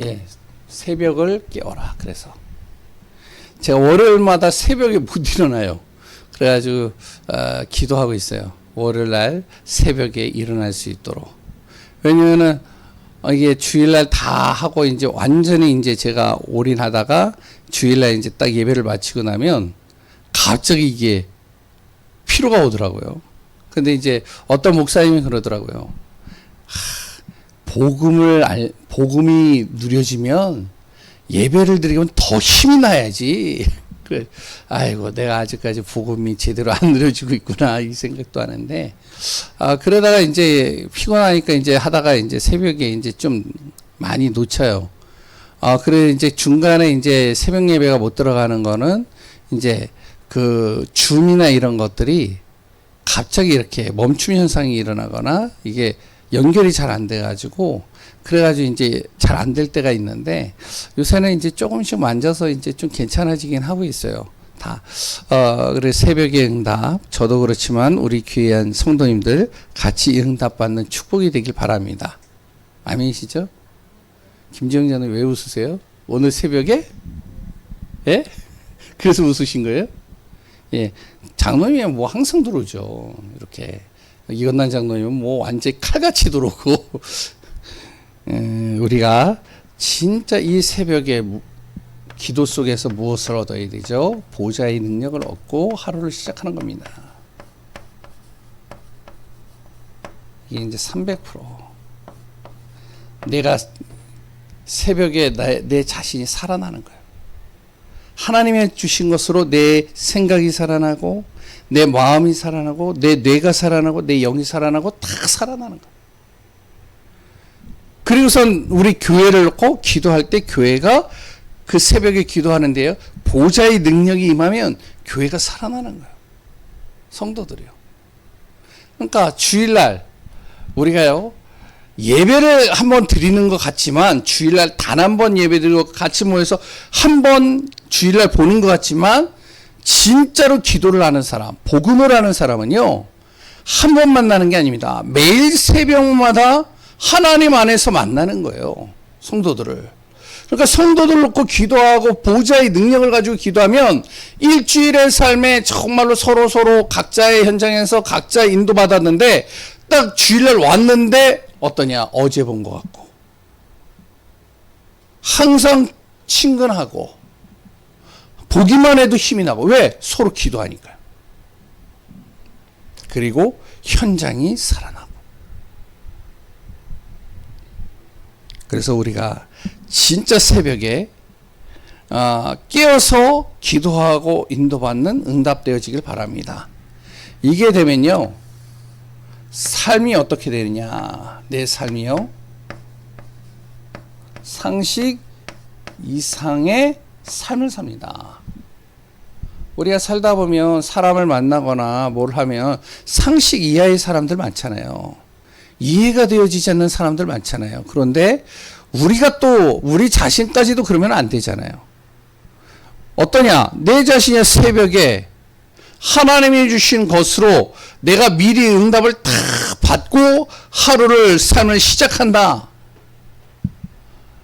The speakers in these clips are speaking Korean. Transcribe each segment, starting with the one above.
예, 새벽을 깨워라. 그래서 제가 월요일마다 새벽에 못 일어나요. 그래가지고 기도하고 있어요. 월요일날 새벽에 일어날 수 있도록. 왜냐면은 이게 주일날 다 하고 이제 완전히 이제 제가 올인하다가 주일날 이제 딱 예배를 마치고 나면 갑자기 이게 피로가 오더라고요. 근데 이제 어떤 목사님이 그러더라고요. 복음이 누려지면 예배를 드리면 더 힘이 나야지. 그래, 아이고, 내가 아직까지 복음이 제대로 안 누려지고 있구나, 이 생각도 하는데, 그러다가 이제 피곤하니까 이제 하다가 이제 새벽에 이제 좀 많이 놓쳐요. 그래, 이제 중간에 이제 새벽 예배가 못 들어가는 거는 이제 그 줌이나 이런 것들이 갑자기 이렇게 멈춤 현상이 일어나거나 이게 연결이 잘 안 돼가지고 그래가지고 이제 잘 안 될 때가 있는데 요새는 이제 조금씩 만져서 이제 좀 괜찮아지긴 하고 있어요. 그래 새벽의 응답 저도 그렇지만 우리 귀한 성도님들 같이 응답 받는 축복이 되길 바랍니다. 아멘이시죠? 김지영 장님 왜 웃으세요? 오늘 새벽에? 예? 그래서 웃으신 거예요? 예. 장로님은 뭐 항상 들어오죠. 이렇게. 이건난 장로님은 뭐 완전히 칼같이 들어오고, 우리가 진짜 이 새벽에 기도 속에서 무엇을 얻어야 되죠? 보좌의 능력을 얻고 하루를 시작하는 겁니다. 이게 이제 300%. 내가 새벽에 내 자신이 살아나는 거예요. 하나님이 주신 것으로 내 생각이 살아나고 내 마음이 살아나고 내 뇌가 살아나고 내 영이 살아나고 다 살아나는 거예요. 그리고선 우리 교회를 놓고 기도할 때 교회가 그 새벽에 기도하는데요. 보좌의 능력이 임하면 교회가 살아나는 거예요. 성도들이요. 그러니까 주일날 우리가요. 예배를 한번 드리는 것 같지만 주일날 단 한 번 예배 드리고 같이 모여서 한 번 주일날 보는 것 같지만 진짜로 기도를 하는 사람, 복음을 하는 사람은요. 한 번 만나는 게 아닙니다. 매일 새벽마다 하나님 안에서 만나는 거예요. 성도들을. 그러니까 성도들 놓고 기도하고 보좌의 능력을 가지고 기도하면 일주일의 삶에 정말로 서로 각자의 현장에서 각자 인도받았는데 딱 주일날 왔는데 어떠냐? 어제 본 것 같고 항상 친근하고 보기만 해도 힘이 나고 왜? 서로 기도하니까요. 그리고 현장이 살아나고 그래서 우리가 진짜 새벽에 깨어서 기도하고 인도받는 응답되어지길 바랍니다. 이게 되면요. 삶이 어떻게 되느냐. 내 삶이요. 상식 이상의 삶을 삽니다. 우리가 살다 보면 사람을 만나거나 뭘 하면 상식 이하의 사람들 많잖아요. 이해가 되어지지 않는 사람들 많잖아요. 그런데 우리가 또 우리 자신까지도 그러면 안 되잖아요. 어떠냐? 내 자신의 새벽에 하나님이 주신 것으로 내가 미리 응답을 다 받고 하루를 삶을 시작한다.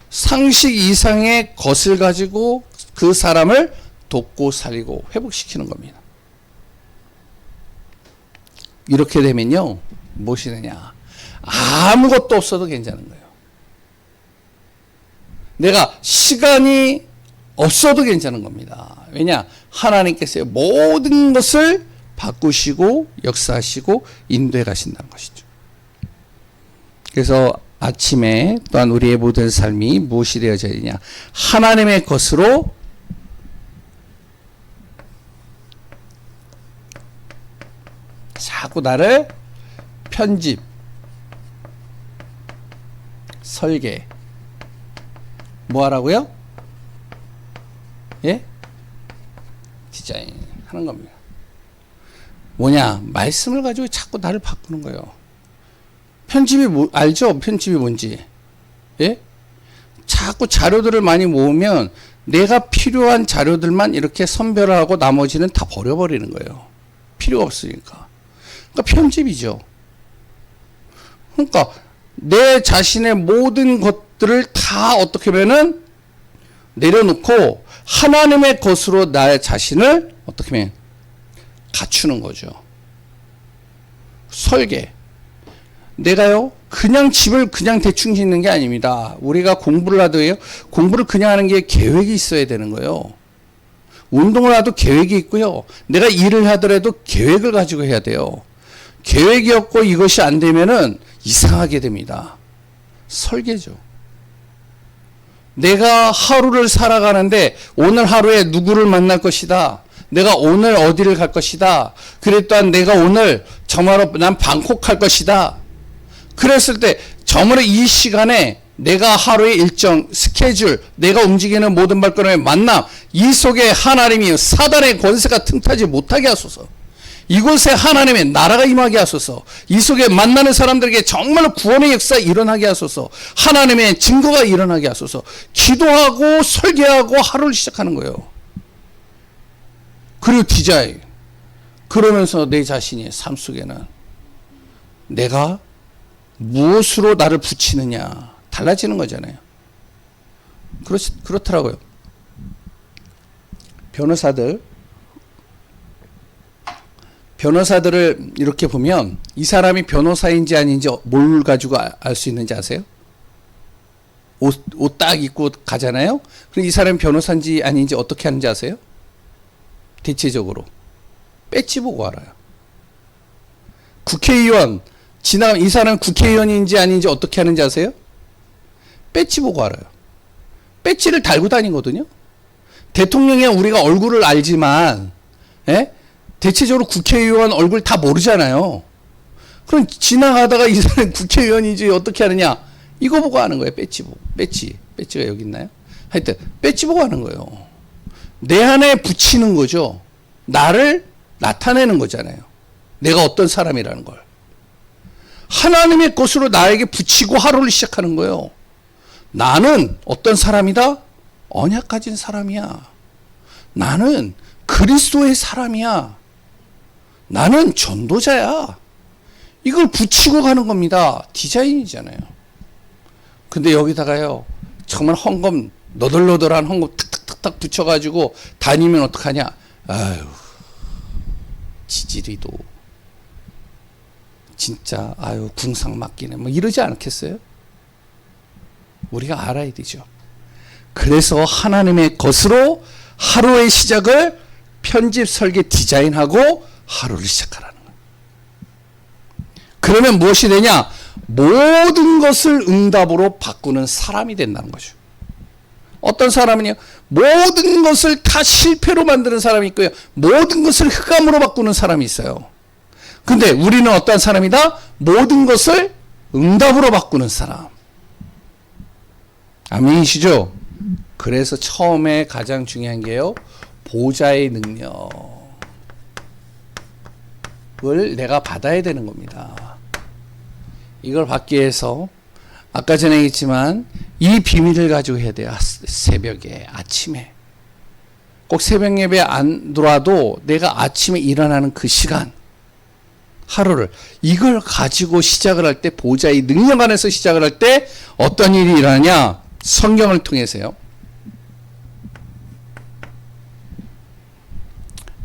상식 이상의 것을 가지고 그 사람을 돕고 살리고 회복시키는 겁니다. 이렇게 되면요. 무엇이 되냐? 아무것도 없어도 괜찮은 거예요. 내가 시간이 없어도 괜찮은 겁니다. 왜냐? 하나님께서 모든 것을 바꾸시고 역사하시고 인도해 가신다는 것이죠. 그래서 아침에 또한 우리의 모든 삶이 무엇이 되어져야 되냐? 하나님의 것으로 자꾸 나를 편집, 설계, 뭐 하라고요? 예? 디자인 하는 겁니다. 뭐냐? 말씀을 가지고 자꾸 나를 바꾸는 거예요. 편집이 알죠? 편집이 뭔지. 예? 자꾸 자료들을 많이 모으면 내가 필요한 자료들만 이렇게 선별하고 나머지는 다 버려버리는 거예요. 필요가 없으니까. 그러니까 편집이죠. 그러니까 내 자신의 모든 것들을 다 어떻게 보면은 내려놓고 하나님의 것으로 나의 자신을 어떻게 보면 갖추는 거죠. 설계. 내가요, 그냥 집을 그냥 대충 짓는 게 아닙니다. 우리가 공부를 하도요, 공부를 그냥 하는 게 계획이 있어야 되는 거예요. 운동을 하도 계획이 있고요. 내가 일을 하더라도 계획을 가지고 해야 돼요. 계획이 없고 이것이 안 되면은 이상하게 됩니다. 설계죠. 내가 하루를 살아가는데 오늘 하루에 누구를 만날 것이다. 내가 오늘 어디를 갈 것이다. 그래 또한 내가 오늘 정말로 난 방콕 갈 것이다. 그랬을 때 정말로 이 시간에 내가 하루의 일정, 스케줄, 내가 움직이는 모든 발걸음의 만남, 이 속에 하나님이 사단의 권세가 틈타지 못하게 하소서. 이곳에 하나님의 나라가 임하게 하소서. 이 속에 만나는 사람들에게 정말로 구원의 역사 일어나게 하소서. 하나님의 증거가 일어나게 하소서. 기도하고 설계하고 하루를 시작하는 거예요. 그리고 디자인. 그러면서 내 자신의 삶 속에는 내가 무엇으로 나를 붙이느냐 달라지는 거잖아요. 그렇더라고요. 변호사들을 이렇게 보면 이 사람이 변호사인지 아닌지 뭘 가지고 알 수 있는지 아세요? 옷 딱 입고 가잖아요. 그럼 이 사람이 변호사인지 아닌지 어떻게 하는지 아세요? 대체적으로 배지 보고 알아요. 국회의원 지나가면 이 사람은 국회의원인지 아닌지 어떻게 하는지 아세요? 배지 보고 알아요. 배지를 달고 다니거든요. 대통령이 우리가 얼굴을 알지만, 예? 대체적으로 국회의원 얼굴 다 모르잖아요. 그럼 지나가다가 이 사람이 국회의원인지 어떻게 하느냐? 이거 보고 아는 거예요. 배지 보고. 배지가 여기 있나요? 하여튼 배지 보고 하는 거예요. 내 안에 붙이는 거죠. 나를 나타내는 거잖아요. 내가 어떤 사람이라는 걸. 하나님의 것으로 나에게 붙이고 하루를 시작하는 거예요. 나는 어떤 사람이다? 언약 가진 사람이야. 나는 그리스도의 사람이야. 나는 전도자야. 이걸 붙이고 가는 겁니다. 디자인이잖아요. 근데 여기다가요, 정말 헝겊, 너덜너덜한 헝겊 탁탁탁탁 붙여가지고 다니면 어떡하냐? 아유, 지지리도. 진짜, 아유, 궁상 맞기네. 뭐 이러지 않겠어요? 우리가 알아야 되죠. 그래서 하나님의 것으로 하루의 시작을 편집, 설계, 디자인하고 하루를 시작하라는 거예요. 그러면 무엇이 되냐? 모든 것을 응답으로 바꾸는 사람이 된다는 거죠. 어떤 사람은요, 모든 것을 다 실패로 만드는 사람이 있고요, 모든 것을 흑암으로 바꾸는 사람이 있어요. 근데 우리는 어떤 사람이다? 모든 것을 응답으로 바꾸는 사람. 아멘이시죠? 그래서 처음에 가장 중요한 게요, 보좌의 능력을 내가 받아야 되는 겁니다. 이걸 받기 위해서 아까 전에 얘기했지만 이 비밀을 가지고 해야 돼요. 새벽에, 아침에. 꼭 새벽 예배 안 들어와도 내가 아침에 일어나는 그 시간, 하루를, 이걸 가지고 시작을 할 때, 보좌의 능력 안에서 시작을 할 때 어떤 일이 일어나냐? 성경을 통해서요.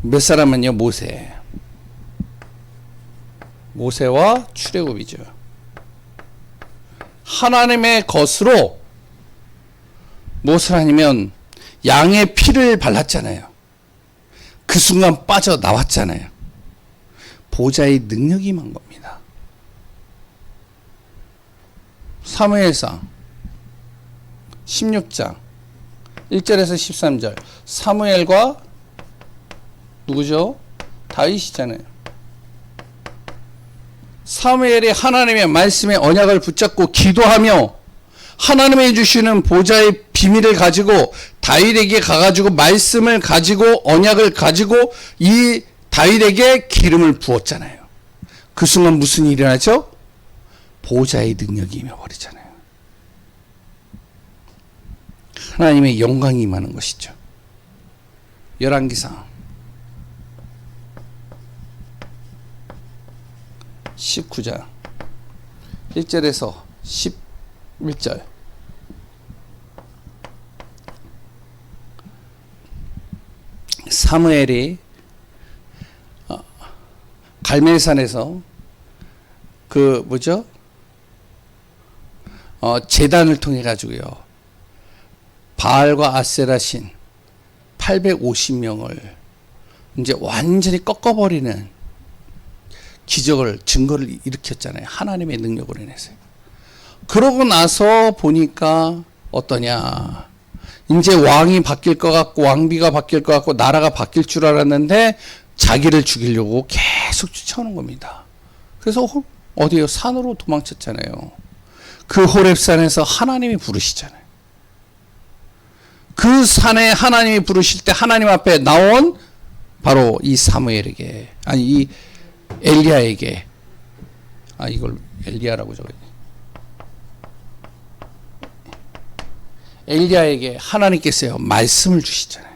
몇 사람은요, 모세와 출애굽이죠. 하나님의 것으로 무엇을 하냐면 양의 피를 발랐잖아요. 그 순간 빠져나왔잖아요. 보좌의 능력이 임한 겁니다. 사무엘상 16장 1절에서 13절, 사무엘과 누구죠? 다윗이잖아요. 사무엘이 하나님의 말씀의 언약을 붙잡고 기도하며 하나님이 주시는 보좌의 비밀을 가지고 다윗에게 가가지고 말씀을 가지고 언약을 가지고 이 다윗에게 기름을 부었잖아요. 그 순간 무슨 일이 일어나죠? 보좌의 능력이 임해버리잖아요. 하나님의 영광이 임하는 것이죠. 열왕기상 19장 1절에서 11절. 사무엘이 갈멜산에서 그 뭐죠? 제단을 통해 가지고요. 바알과 아세라 신 850명을 이제 완전히 꺾어버리는 기적을 증거를 일으켰잖아요. 하나님의 능력으로 인해서요. 그러고 나서 보니까 어떠냐? 이제 왕이 바뀔 것 같고 왕비가 바뀔 것 같고 나라가 바뀔 줄 알았는데 자기를 죽이려고 계속 쫓아오는 겁니다. 그래서 어디요? 산으로 도망쳤잖아요. 그 호렙산에서 하나님이 부르시잖아요. 그 산에 하나님이 부르실 때 하나님 앞에 나온 바로 이 사무엘에게, 아니 이 엘리야에게, 이걸 엘리야라고 적어야 돼. 엘리야에게 하나님께서요 말씀을 주시잖아요.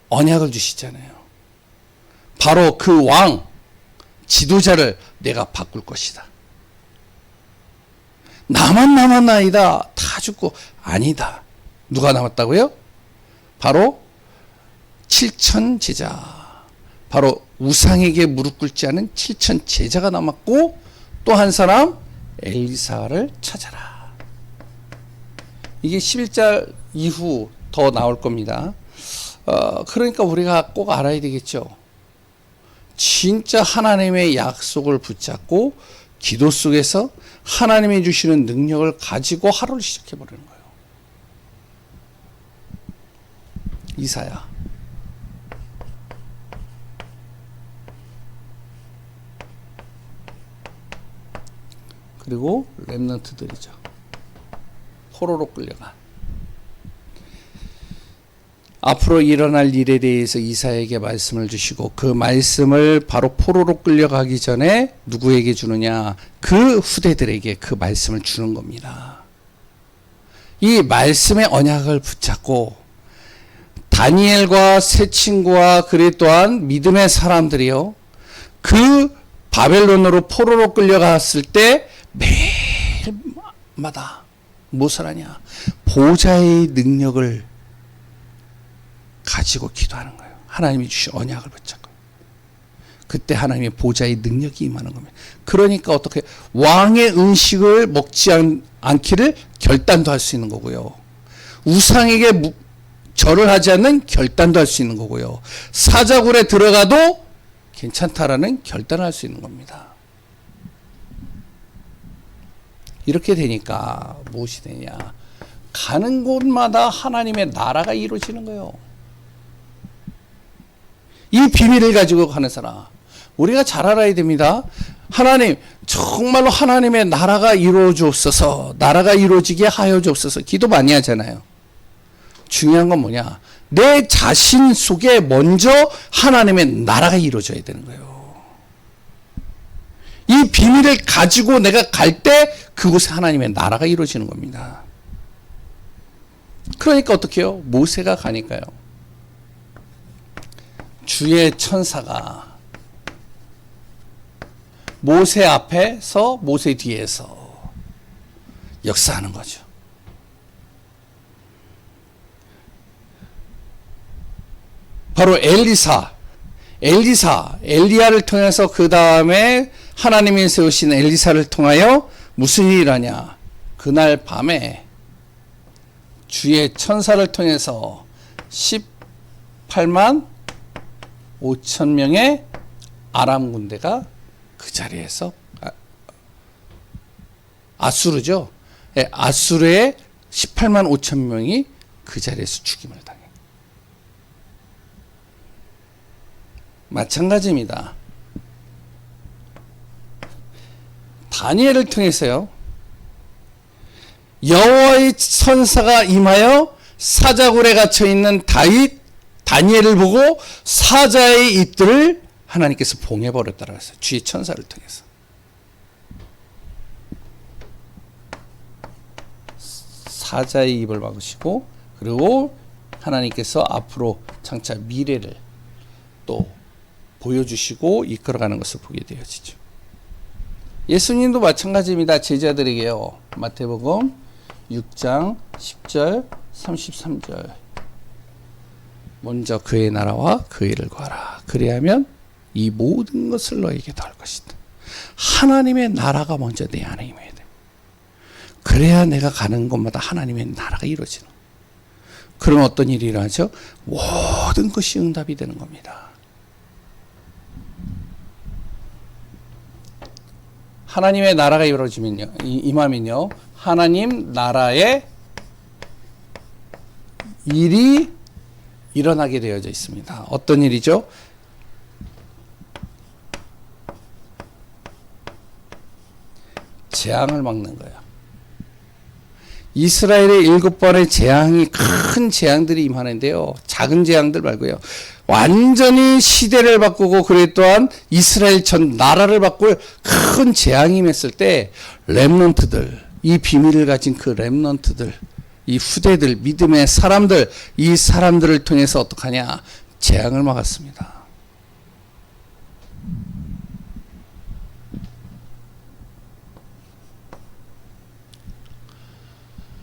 언약을 주시잖아요. 바로 그 왕 지도자를 내가 바꿀 것이다. 나만 남았나이다. 다 죽고 아니다. 누가 남았다고요? 바로 7천 제자. 바로 우상에게 무릎 꿇지 않은 7천 제자가 남았고 또 한 사람 엘리사를 찾아라. 이게 11절 이후 더 나올 겁니다. 그러니까 우리가 꼭 알아야 되겠죠. 진짜 하나님의 약속을 붙잡고 기도 속에서 하나님이 주시는 능력을 가지고 하루를 시작해버리는 거예요. 이사야. 그리고 렘넌트들이죠. 포로로 끌려간. 앞으로 일어날 일에 대해서 이사야에게 말씀을 주시고 그 말씀을 바로 포로로 끌려가기 전에 누구에게 주느냐? 그 후대들에게 그 말씀을 주는 겁니다. 이 말씀의 언약을 붙잡고 다니엘과 세 친구와 그리 또한 믿음의 사람들이요. 그 바벨론으로 포로로 끌려갔을 때 매일마다 무엇을 하냐? 보좌의 능력을 가지고 기도하는 거예요. 하나님이 주신 언약을 붙잡고. 그때 하나님의 보좌의 능력이 임하는 겁니다. 그러니까 어떻게 왕의 음식을 먹지 않기를 결단도 할 수 있는 거고요. 우상에게 절을 하지 않는 결단도 할 수 있는 거고요. 사자굴에 들어가도 괜찮다라는 결단을 할 수 있는 겁니다. 이렇게 되니까 무엇이 되냐? 가는 곳마다 하나님의 나라가 이루어지는 거예요. 이 비밀을 가지고 가는 사람, 우리가 잘 알아야 됩니다. 하나님, 정말로 하나님의 나라가 이루어 주옵소서, 나라가 이루어지게 하여 주옵소서, 기도 많이 하잖아요. 중요한 건 뭐냐? 내 자신 속에 먼저 하나님의 나라가 이루어져야 되는 거예요. 이 비밀을 가지고 내가 갈 때 그곳에 하나님의 나라가 이루어지는 겁니다. 그러니까 어떻게 해요? 모세가 가니까요. 주의 천사가 모세 앞에서 모세 뒤에서 역사하는 거죠. 바로 엘리야를 통해서 그 다음에 하나님이 세우신 엘리사를 통하여 무슨 일이 일하냐? 그날 밤에 주의 천사를 통해서 18만 5천 명의 아람 군대가 그 자리에서 아수르죠. 네, 아수르의 18만 5천 명이 그 자리에서 죽임을 당해. 마찬가지입니다. 다니엘을 통해서요. 여호와의 천사가 임하여 사자굴에 갇혀 있는 다니엘을 보고 사자의 입들을 하나님께서 봉해 버렸다고 했어요. 주의 천사를 통해서. 사자의 입을 막으시고 그리고 하나님께서 앞으로 장차 미래를 또 보여주시고 이끌어가는 것을 보게 되어지죠. 예수님도 마찬가지입니다. 제자들에게요. 마태복음 6장 10절 33절. 먼저 그의 나라와 그 일을 구하라. 그리하면 이 모든 것을 너에게 더할 것이다. 하나님의 나라가 먼저 내 안에 임해야 돼. 그래야 내가 가는 곳마다 하나님의 나라가 이루어지는. 그럼 어떤 일이 일어나죠? 모든 것이 응답이 되는 겁니다. 하나님의 나라가 이루어지면요, 임하면요, 하나님 나라의 일이 일어나게 되어져 있습니다. 어떤 일이죠? 재앙을 막는 거예요. 이스라엘의 7번의 재앙이 큰 재앙들이 임하는데요. 작은 재앙들 말고요. 완전히 시대를 바꾸고 그래 또한 이스라엘 전 나라를 바꿀 큰 재앙이 임했을 때 렘넌트들, 이 비밀을 가진 그 렘넌트들, 이 후대들, 믿음의 사람들, 이 사람들을 통해서 어떡하냐? 재앙을 막았습니다.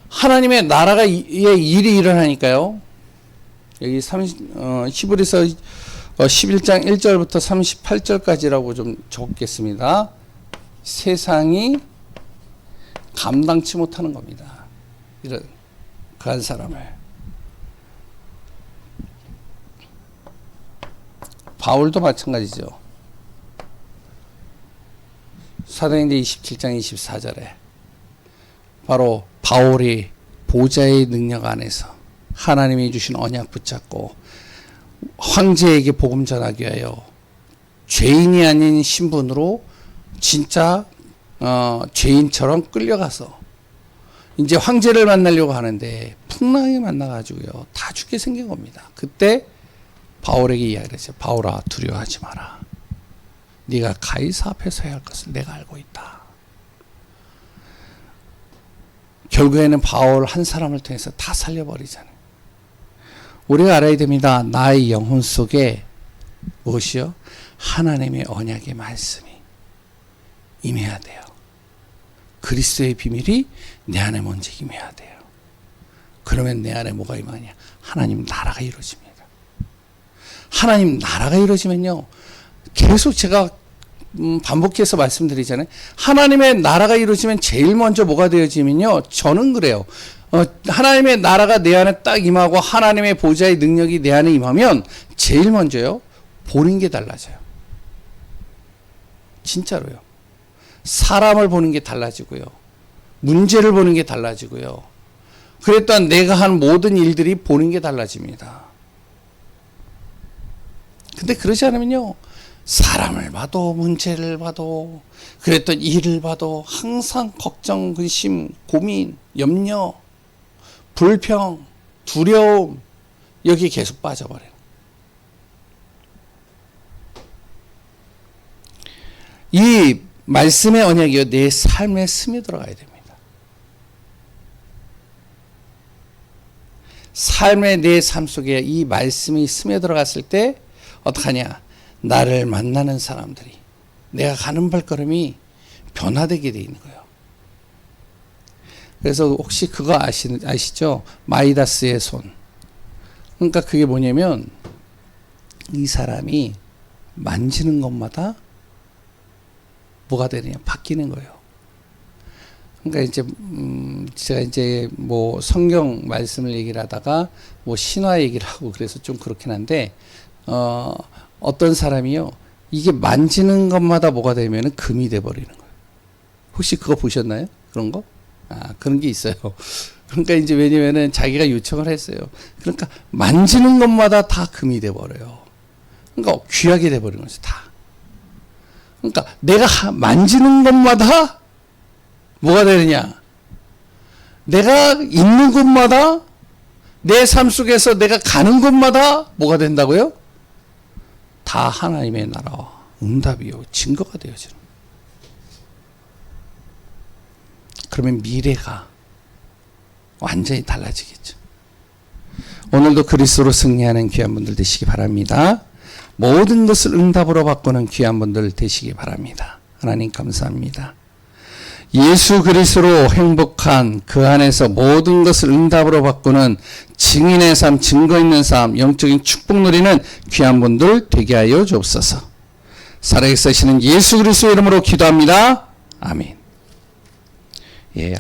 하나님의 나라의 일이 일어나니까요. 여기 히브리서 11장 1절부터 38절까지라고 좀 적겠습니다. 세상이 감당치 못하는 겁니다. 이런 그한 사람을. 바울도 마찬가지죠. 사도행전 27장 24절에 바로 바울이 보좌의 능력 안에서 하나님이 주신 언약 붙잡고 황제에게 복음 전하기 위하여 죄인이 아닌 신분으로 진짜 죄인처럼 끌려가서 이제 황제를 만나려고 하는데 풍랑에 만나가지고요, 다 죽게 생긴 겁니다. 그때 바울에게 이야기를 했어요. 바울아, 두려워하지 마라. 네가 가이사 앞에 서야 할 것을 내가 알고 있다. 결국에는 바울 한 사람을 통해서 다 살려버리잖아요. 우리가 알아야 됩니다. 나의 영혼 속에 무엇이요? 하나님의 언약의 말씀이 임해야 돼요. 그리스도의 비밀이 내 안에 먼저 임해야 돼요. 그러면 내 안에 뭐가 임하냐? 하나님 나라가 이루어집니다. 하나님 나라가 이루어지면요, 계속 제가 반복해서 말씀드리잖아요. 하나님의 나라가 이루어지면 제일 먼저 뭐가 되어지면요, 저는 그래요. 하나님의 나라가 내 안에 딱 임하고 하나님의 보좌의 능력이 내 안에 임하면 제일 먼저요, 보는 게 달라져요. 진짜로요. 사람을 보는 게 달라지고요. 문제를 보는 게 달라지고요. 그랬더니 내가 한 모든 일들이 보는 게 달라집니다. 근데 그러지 않으면요, 사람을 봐도 문제를 봐도 그랬더니 일을 봐도 항상 걱정, 근심, 고민, 염려, 불평, 두려움, 여기 계속 빠져버려요. 이 말씀의 언약이요, 내 삶에 스며들어가야 됩니다. 삶의 내 삶 속에 이 말씀이 스며들어갔을 때 어떡하냐? 나를 만나는 사람들이, 내가 가는 발걸음이 변화되게 돼 있는 거예요. 그래서 혹시 그거 아시죠? 마이다스의 손. 그러니까 그게 뭐냐면 이 사람이 만지는 것마다 뭐가 되느냐? 바뀌는 거예요. 그러니까 이제 제가 이제 뭐 성경 말씀을 얘기를 하다가 뭐 신화 얘기를 하고 그래서 좀 그렇긴 한데 어떤 사람이요, 이게 만지는 것마다 뭐가 되면은 금이 돼 버리는 거예요. 혹시 그거 보셨나요? 그런 거? 그런 게 있어요. 그러니까 이제 왜냐면은 자기가 요청을 했어요. 그러니까 만지는 것마다 다 금이 돼 버려요. 그러니까 귀하게 돼 버리는 거죠, 다. 그러니까 내가 만지는 것마다 뭐가 되느냐? 내가 있는 곳마다, 내 삶 속에서 내가 가는 곳마다 뭐가 된다고요? 다 하나님의 나라와 응답이요, 증거가 되어지는. 그러면 미래가 완전히 달라지겠죠. 오늘도 그리스도로 승리하는 귀한 분들 되시기 바랍니다. 모든 것을 응답으로 바꾸는 귀한 분들 되시기 바랍니다. 하나님 감사합니다. 예수 그리스도로 행복한 그 안에서 모든 것을 응답으로 바꾸는 증인의 삶, 증거 있는 삶, 영적인 축복 누리는 귀한 분들 되게 하여 주옵소서. 살아계시는 예수 그리스도 이름으로 기도합니다. 아멘. 예.